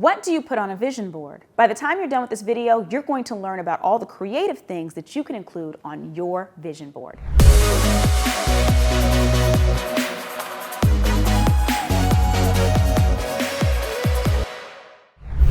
What do you put on a vision board? By the time you're done with this video, you're going to learn about all the creative things that you can include on your vision board.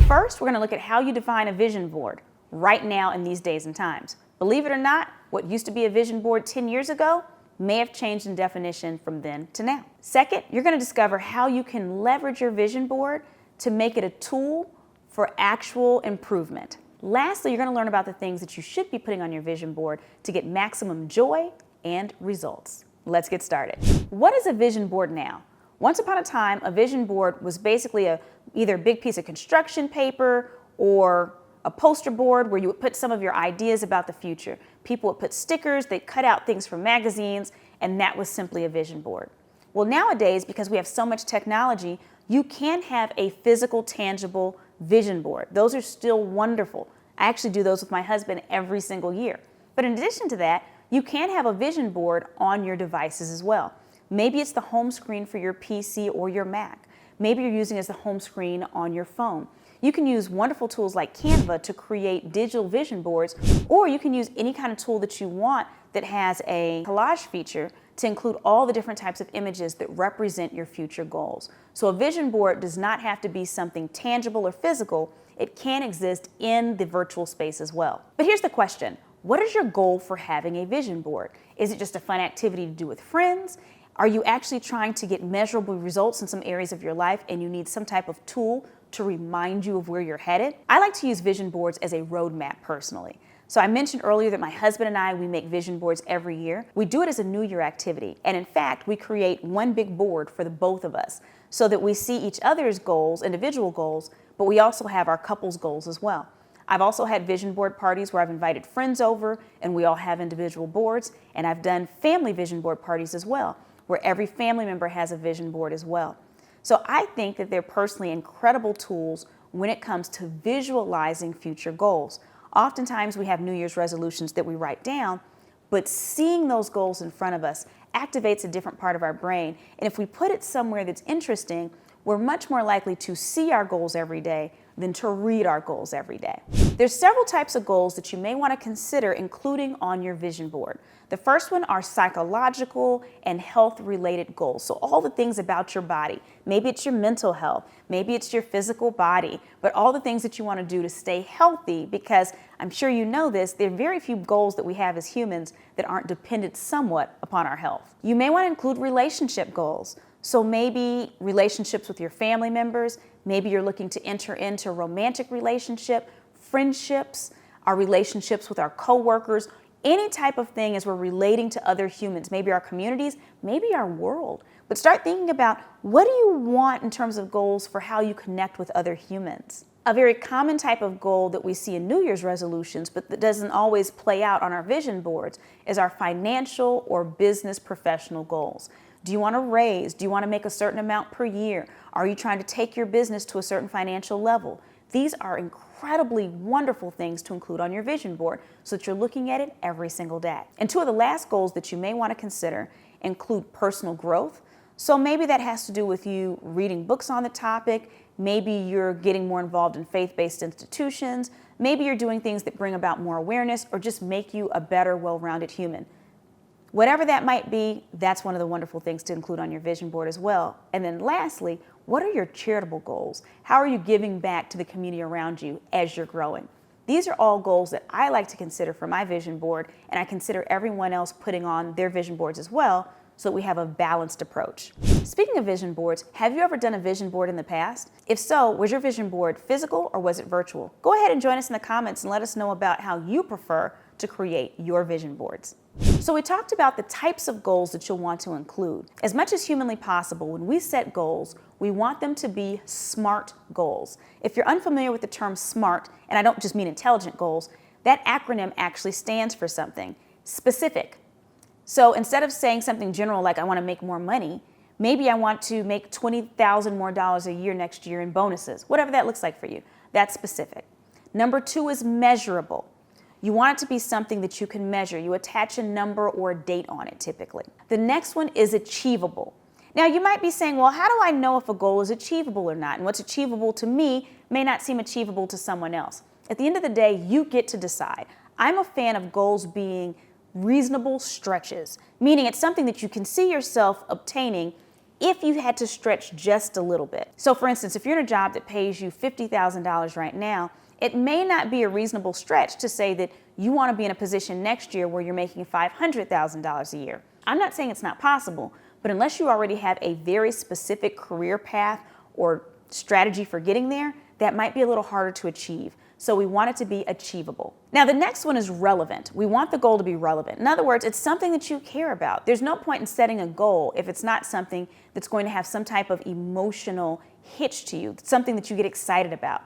First, we're going to look at how you define a vision board right now in these days and times. Believe it or not, what used to be a vision board 10 years ago may have changed in definition from then to now. Second, you're going to discover how you can leverage your vision board to make it a tool for actual improvement. Lastly, you're going to learn about the things that you should be putting on your vision board to get maximum joy and results. Let's get started. What is a vision board now? Once upon a time, a vision board was basically either a big piece of construction paper or a poster board where you would put some of your ideas about the future. People would put stickers, they'd cut out things from magazines, and that was simply a vision board. Well, nowadays, because we have so much technology, you can have a physical, tangible vision board. Those are still wonderful. I actually do those with my husband every single year. But in addition to that, you can have a vision board on your devices as well. Maybe it's the home screen for your PC or your Mac. Maybe you're using it as the home screen on your phone. You can use wonderful tools like Canva to create digital vision boards, or you can use any kind of tool that you want that has a collage feature to include all the different types of images that represent your future goals. So a vision board does not have to be something tangible or physical. It can exist in the virtual space as well. But here's the question. What is your goal for having a vision board? Is it just a fun activity to do with friends? Are you actually trying to get measurable results in some areas of your life and you need some type of tool to remind you of where you're headed? I like to use vision boards as a roadmap personally. So I mentioned earlier that my husband and I, we make vision boards every year. We do it as a New Year activity. And in fact, we create one big board for the both of us so that we see each other's goals, individual goals, but we also have our couple's goals as well. I've also had vision board parties where I've invited friends over and we all have individual boards. And I've done family vision board parties as well, where every family member has a vision board as well. So I think that they're personally incredible tools when it comes to visualizing future goals. Oftentimes we have New Year's resolutions that we write down, but seeing those goals in front of us activates a different part of our brain. And if we put it somewhere that's interesting, we're much more likely to see our goals every day than to read our goals every day. There's several types of goals that you may want to consider including on your vision board. The first one are psychological and health-related goals. So all the things about your body. Maybe it's your mental health, maybe it's your physical body, but all the things that you want to do to stay healthy, because I'm sure you know this, there are very few goals that we have as humans that aren't dependent somewhat upon our health. You may want to include relationship goals. So maybe relationships with your family members, maybe you're looking to enter into a romantic relationship, friendships, our relationships with our coworkers, any type of thing as we're relating to other humans, maybe our communities, maybe our world. But start thinking about what do you want in terms of goals for how you connect with other humans. A very common type of goal that we see in New Year's resolutions, but that doesn't always play out on our vision boards, is our financial or business professional goals. Do you want to raise? Do you want to make a certain amount per year? Are you trying to take your business to a certain financial level? These are incredibly wonderful things to include on your vision board so that you're looking at it every single day. And two of the last goals that you may want to consider include personal growth. So maybe that has to do with you reading books on the topic. Maybe you're getting more involved in faith-based institutions. Maybe you're doing things that bring about more awareness or just make you a better, well-rounded human. Whatever that might be, that's one of the wonderful things to include on your vision board as well. And then lastly, what are your charitable goals? How are you giving back to the community around you as you're growing? These are all goals that I like to consider for my vision board, and I consider everyone else putting on their vision boards as well, so that we have a balanced approach. Speaking of vision boards, have you ever done a vision board in the past? If so, was your vision board physical or was it virtual? Go ahead and join us in the comments and let us know about how you prefer to create your vision boards. So we talked about the types of goals that you'll want to include. As much as humanly possible, when we set goals, we want them to be SMART goals. If you're unfamiliar with the term SMART, and I don't just mean intelligent goals, that acronym actually stands for something specific. So instead of saying something general like I want to make more money, maybe I want to make $20,000 more a year next year in bonuses, whatever that looks like for you. That's specific. Number two is measurable. You want it to be something that you can measure. You attach a number or a date on it typically. The next one is achievable. Now, you might be saying, well, how do I know if a goal is achievable or not? And what's achievable to me may not seem achievable to someone else. At the end of the day, you get to decide. I'm a fan of goals being reasonable stretches, meaning it's something that you can see yourself obtaining if you had to stretch just a little bit. So for instance, if you're in a job that pays you $50,000 right now, it may not be a reasonable stretch to say that you want to be in a position next year where you're making $500,000 a year. I'm not saying it's not possible, but unless you already have a very specific career path or strategy for getting there, that might be a little harder to achieve. So we want it to be achievable. Now, the next one is relevant. We want the goal to be relevant. In other words, it's something that you care about. There's no point in setting a goal if it's not something that's going to have some type of emotional hitch to you, something that you get excited about.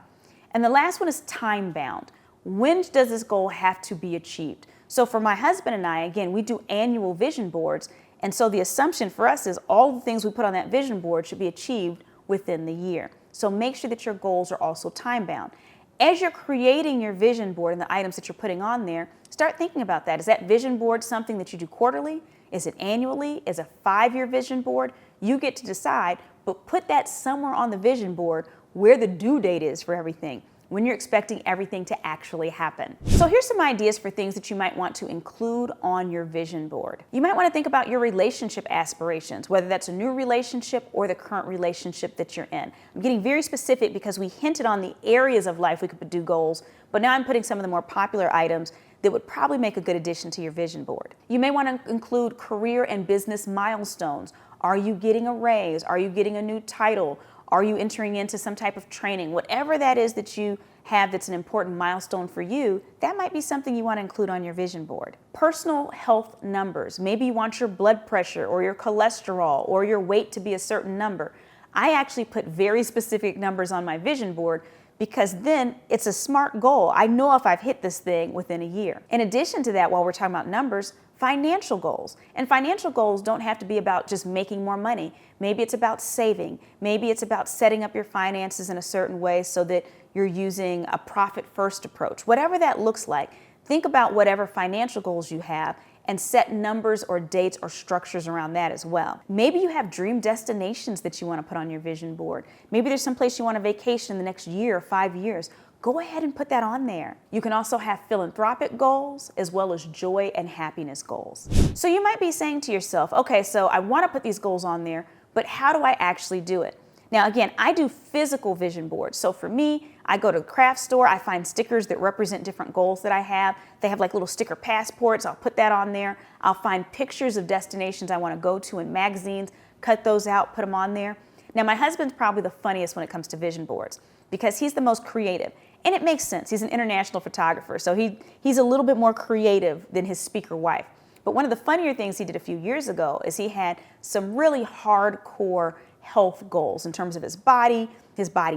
And the last one is time bound. When does this goal have to be achieved? So for my husband and I, again, we do annual vision boards. And so the assumption for us is all the things we put on that vision board should be achieved within the year. So make sure that your goals are also time bound. As you're creating your vision board and the items that you're putting on there, start thinking about that. Is that vision board something that you do quarterly? Is it annually? Is a 5-year vision board? You get to decide, but put that somewhere on the vision board where the due date is for everything, when you're expecting everything to actually happen. So here's some ideas for things that you might want to include on your vision board. You might want to think about your relationship aspirations, whether that's a new relationship or the current relationship that you're in. I'm getting very specific because we hinted on the areas of life we could do goals, but now I'm putting some of the more popular items that would probably make a good addition to your vision board. You may want to include career and business milestones. Are you getting a raise? Are you getting a new title? Are you entering into some type of training? Whatever that is that you have that's an important milestone for you, that might be something you want to include on your vision board. Personal health numbers. Maybe you want your blood pressure or your cholesterol or your weight to be a certain number. I actually put very specific numbers on my vision board because then it's a SMART goal. I know if I've hit this thing within a year. In addition to that, while we're talking about numbers, financial goals. And financial goals don't have to be about just making more money. Maybe it's about saving. Maybe it's about setting up your finances in a certain way so that you're using a profit-first approach. Whatever that looks like, think about whatever financial goals you have and set numbers or dates or structures around that as well. Maybe you have dream destinations that you want to put on your vision board. Maybe there's some place you want to vacation in the next year or 5 years. Go ahead and put that on there. You can also have philanthropic goals as well as joy and happiness goals. So you might be saying to yourself, okay, so I want to put these goals on there, but how do I actually do it? Now, again, I do physical vision boards. So for me, I go to the craft store, I find stickers that represent different goals that I have. They have like little sticker passports. I'll put that on there. I'll find pictures of destinations I want to go to in magazines, cut those out, put them on there. Now, my husband's probably the funniest when it comes to vision boards because he's the most creative. And it makes sense. He's an international photographer, so he's a little bit more creative than his speaker wife. But one of the funnier things he did a few years ago is he had some really hardcore health goals in terms of his body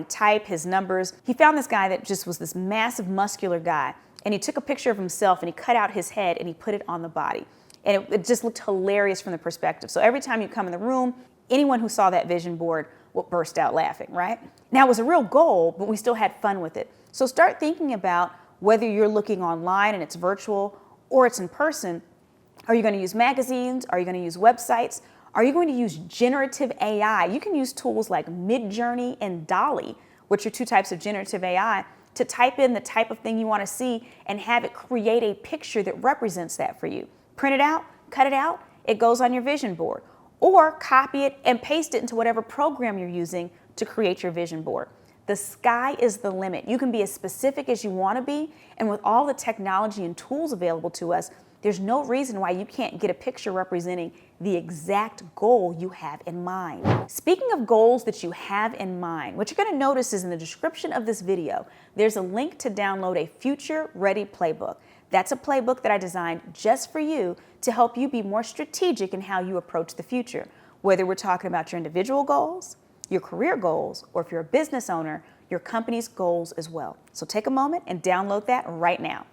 type, his numbers. He found this guy that just was this massive muscular guy, and he took a picture of himself and he cut out his head and he put it on the body. And it just looked hilarious from the perspective. So every time you come in the room, anyone who saw that vision board will burst out laughing, right? Now, it was a real goal, but we still had fun with it. So start thinking about whether you're looking online and it's virtual or it's in person. Are you going to use magazines? Are you going to use websites? Are you going to use generative AI? You can use tools like Midjourney and Dolly, which are 2 types of generative AI, to type in the type of thing you want to see and have it create a picture that represents that for you. Print it out, cut it out, it goes on your vision board. Or copy it and paste it into whatever program you're using to create your vision board. The sky is the limit. You can be as specific as you want to be, and with all the technology and tools available to us, there's no reason why you can't get a picture representing the exact goal you have in mind. Speaking of goals that you have in mind, what you're going to notice is in the description of this video, there's a link to download a Future Ready Playbook. That's a playbook that I designed just for you to help you be more strategic in how you approach the future, whether we're talking about your individual goals, your career goals, or if you're a business owner, your company's goals as well. So take a moment and download that right now.